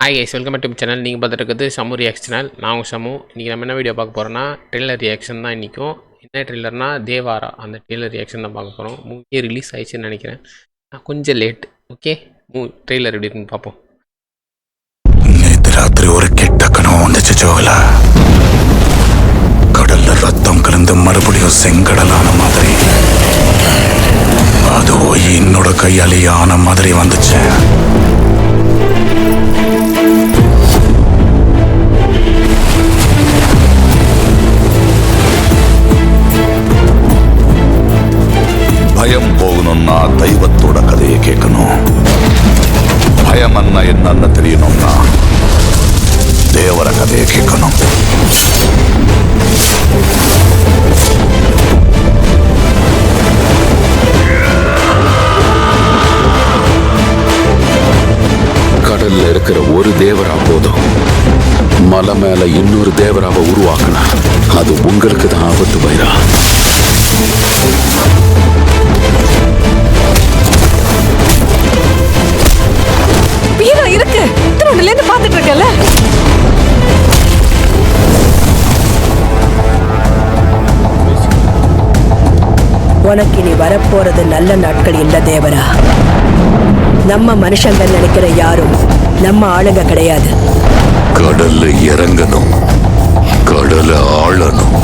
Hi guys, welcome to channel. நீங்கள் பார்த்துட்டு இருக்கிறது சமு ரியாக்ஸ் சேனல். நான் உங்கள் சமு. இன்றைக்கி நம்ம என்ன வீடியோ பார்க்க போகிறோன்னா ட்ரெய்லர் ரியாக்ஷன் தான் இன்றைக்கும். என்ன ட்ரெய்லர்னா தேவாரா, அந்த ட்ரெய்லர் ரியாக்ஷன் தான் பார்க்க போகிறோம். மூவியே ரிலீஸ் ஆயிடுச்சுன்னு நினைக்கிறேன். கொஞ்சம் லேட். ஓகே, ட்ரெய்லர் எப்படி இருக்குன்னு பார்ப்போம். நேற்று ராத்திரி ஒரு கெட்ட கனவு வந்துச்சு ஜோகல. கடல்ல ரத்தம் கலந்து மறுபடியும் செங்கடலான மாதிரி, அது என்னோட கையாலேயே ஆன மாதிரி வந்துச்சு. பயம் போகணும்னா தெய்வத்தோட கதையை கேட்கணும். பயம் என்னன்னு தெரியணும்னா தேவர கதையை கேட்கணும். கடல்ல இருக்கிற ஒரு தேவரா போதும். மலை மேல இன்னொரு தேவராவை உருவாக்கினா அது உங்களுக்கு தான் ஆபத்து பைரா. இருக்கு இருந்து பாத்துட்டு இருக்கல. உனக்கு இனி வரப்போறது நல்ல நாட்கள் இல்ல தேவரா. நம்ம மனுஷங்க நினைக்கிற யாரும் நம்ம ஆளுங்க கிடையாது. கடல்ல இறங்கணும், கடலை ஆளணும்.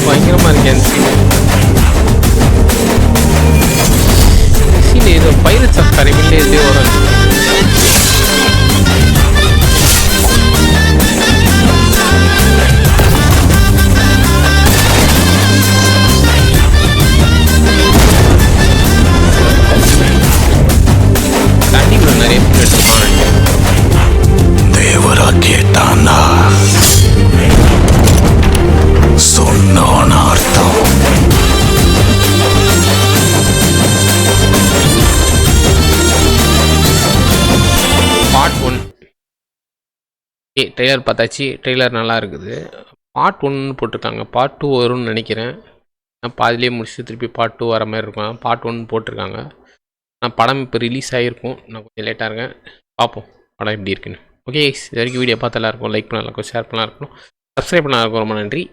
பயங்கரமாக இருக்கேன் சீன். ஏதோ பைரட்ஸ் ஆஃப் கரீபியன்ல எதோ வரும். தண்ணிக்குள்ள நிறைய பேர் எடுத்துப்பாங்க. தேவரா கேட்டானா சொன்னான அர்த்தம். பார்ட் 1 ட்ரெய்லர் பார்த்தாச்சு. ட்ரெய்லர் நல்லா இருக்குது. பார்ட் 1 போட்டிருக்காங்க. பார்ட் 2 வரும்னு நினைக்கிறேன். நான் பாதிலே முடிச்சு திருப்பி பார்ட் 2 வர மாதிரி இருக்கும். பார்ட் 1 போட்டிருக்காங்க. நான் படம் இப்போ ரிலீஸ் ஆகிருக்கும். நான் கொஞ்சம் லேட்டாக இருக்கேன். பார்ப்போம் படம் எப்படி இருக்குன்னு. ஓகே, இது வரைக்கும் வீடியோ பார்த்தா இருக்கும். லைக் பண்ணலாம் இருக்கும், ஷேர் பண்ணலாம் இருக்கணும், சப்ஸ்கிரைப் பண்ணலாம் இருக்கும். ரொம்ப நன்றி.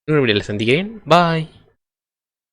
இன்னொரு வீடியோவில் சந்திக்கிறேன். பாய்.